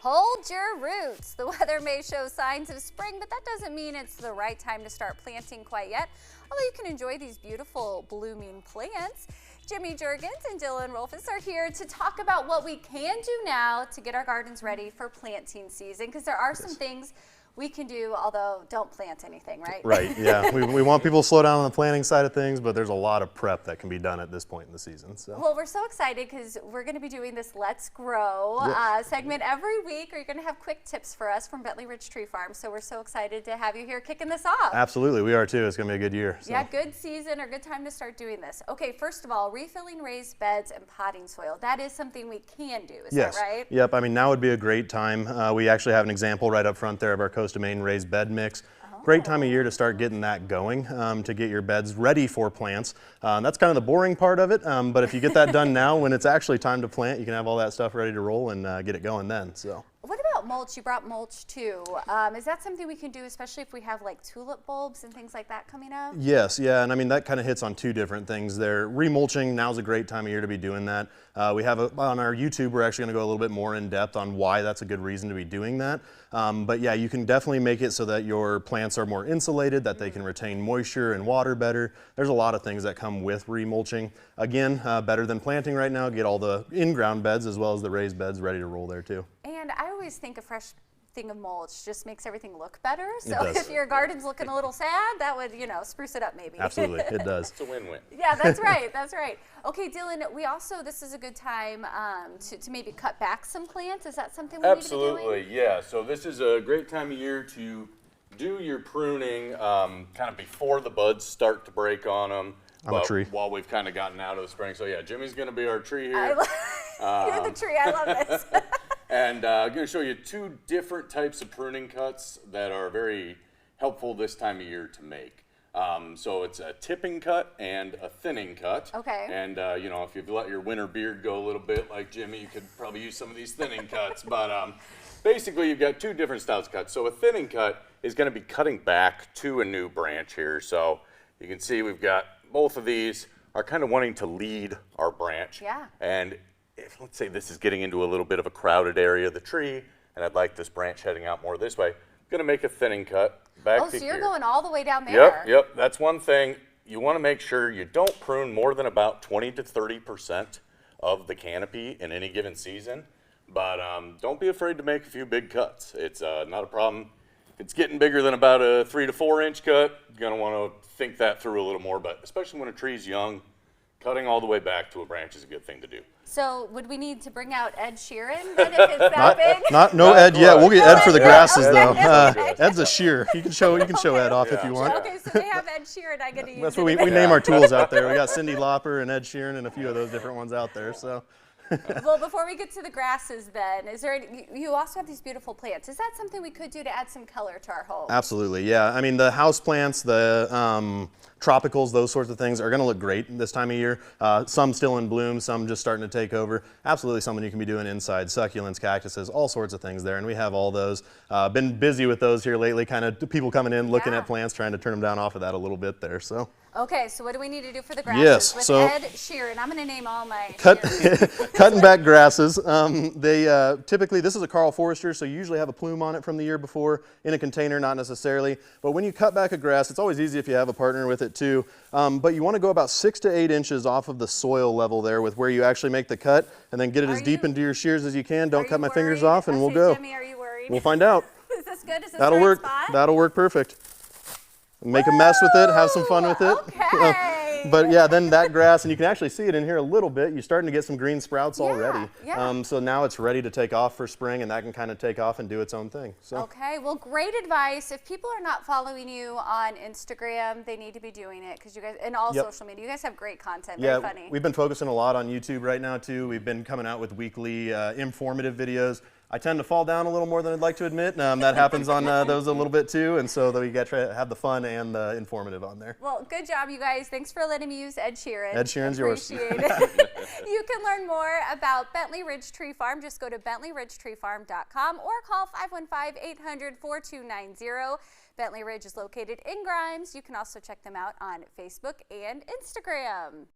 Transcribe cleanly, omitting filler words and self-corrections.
Hold your roots. The weather may show signs of spring, but that doesn't mean it's the right time to start planting quite yet, although you can enjoy these beautiful blooming plants. Juergens and Dylan Rolfes are here to talk about what we can do now to get our gardens ready for planting season, because there are some things we can do, although don't plant anything, right? Right, yeah. we want people to slow down on the planting side of things, but there's a lot of prep that can be done at this point in the season. So. Well, we're so excited because we're going to be doing this Let's Grow segment every week. You're going to have quick tips for us from Bentley Ridge Tree Farm. So we're so excited to have you here kicking this off. Absolutely, we are too. It's going to be a good year. So. Yeah, good season or good time to start doing this. Okay, first of all, refilling raised beds and potting soil. That is something we can do, is that right? Yep, I mean, now would be a great time. We actually have an example right up front there of our Coast of Maine raised bed mix. Great time of year to start getting that going, to get your beds ready for plants. That's kind of the boring part of it, but if you get that done now, when it's actually time to plant, you can have all that stuff ready to roll and get it going then. So. What about mulch? You brought mulch too. Is that something we can do, especially if we have like tulip bulbs and things like that coming up? Yes, yeah, and I mean that kind of hits on two different things there. Remulching, now's a great time of year to be doing that. We have on our YouTube, we're actually going to go a little bit more in depth on why that's a good reason to be doing that. But yeah, you can definitely make it so that your plants are more insulated, that they can retain moisture and water better. There's a lot of things that come with remulching. Again, better than planting right now. Get all the in-ground beds as well as the raised beds ready to roll there too. And I always think a fresh thing of mulch just makes everything look better. So if your garden's looking a little sad, that would, you know, spruce it up maybe. Absolutely, it does. It's a win-win. Yeah, that's right, that's right. Okay, Dylan, this is a good time to maybe cut back some plants. Is that something we need to be doing? Absolutely, yeah. So this is a great time of year to do your pruning kind of before the buds start to break on them. I'm a tree. While we've kind of gotten out of the spring. So yeah, Jimmy's going to be our tree here. You're the tree, I love this. And I'm going to show you two different types of pruning cuts that are very helpful this time of year to make. So it's a tipping cut and a thinning cut. Okay. And you know, if you've let your winter beard go a little bit like Jimmy, you could probably use some of these thinning cuts. But basically, you've got two different styles of cuts. So a thinning cut is going to be cutting back to a new branch here. So you can see we've got both of these are kind of wanting to lead our branch. Yeah. And if, let's say this is getting into a little bit of a crowded area of the tree, and I'd like this branch heading out more this way, I'm going to make a thinning cut back to here. Oh, so you're going all the way down there. Yep. That's one thing. You want to make sure you don't prune more than about 20 to 30% of the canopy in any given season. But don't be afraid to make a few big cuts. It's not a problem. If it's getting bigger than about a 3 to 4 inch cut, you're going to want to think that through a little more. But especially when a tree's young, cutting all the way back to a branch is a good thing to do. So would we need to bring out Ed Sheeran then if it's that big? No Ed yet. We'll get Ed for the grasses though. Okay. Ed's a shear. You can show Ed off if you want. Okay, so they have Ed Sheeran. I got to use. That's what we name our tools out there. We got Cyndi Lauper and Ed Sheeran and a few of those different ones out there. So. Well, before we get to the grasses then, you also have these beautiful plants. Is that something we could do to add some color to our home? Absolutely, yeah. I mean, the house plants, the tropicals, those sorts of things are going to look great this time of year. Some still in bloom, some just starting to take over. Absolutely something you can be doing inside. Succulents, cactuses, all sorts of things there, and we have all those. Been busy with those here lately, kind of people coming in, looking at plants, trying to turn them down off of that a little bit there. So. Okay, so what do we need to do for the grasses? Yes, with so Ed Sheeran, I'm going to name all my cutting back grasses. They typically, this is a Carl Forester, so you usually have a plume on it from the year before in a container, not necessarily. But when you cut back a grass, it's always easy if you have a partner with it too. But you want to go about 6 to 8 inches off of the soil level there with where you actually make the cut, and then get it as deep into your shears as you can. Don't cut my fingers off, and we'll go. Jimmy, are you worried? We'll find out. Is this good? Is this That'll work. spot? That'll work perfect. Make a mess with it, have some fun with it. Okay. But yeah, then that grass, and you can actually see it in here a little bit. You're starting to get some green sprouts already. Yeah. So now it's ready to take off for spring, and that can kind of take off and do its own thing. So. Okay, well, great advice. If people are not following you on Instagram, they need to be doing it because you guys, and all social media, you guys have great content. Very funny. We've been focusing a lot on YouTube right now too. We've been coming out with weekly informative videos. I tend to fall down a little more than I'd like to admit. That happens on those a little bit too, and so that we get to have the fun and the informative on there. Well, good job, you guys. Thanks for letting me use Ed Sheeran. Ed Sheeran's yours. Appreciate it. You can learn more about Bentley Ridge Tree Farm. Just go to bentleyridgetreefarm.com or call 515-800-4290. Bentley Ridge is located in Grimes. You can also check them out on Facebook and Instagram.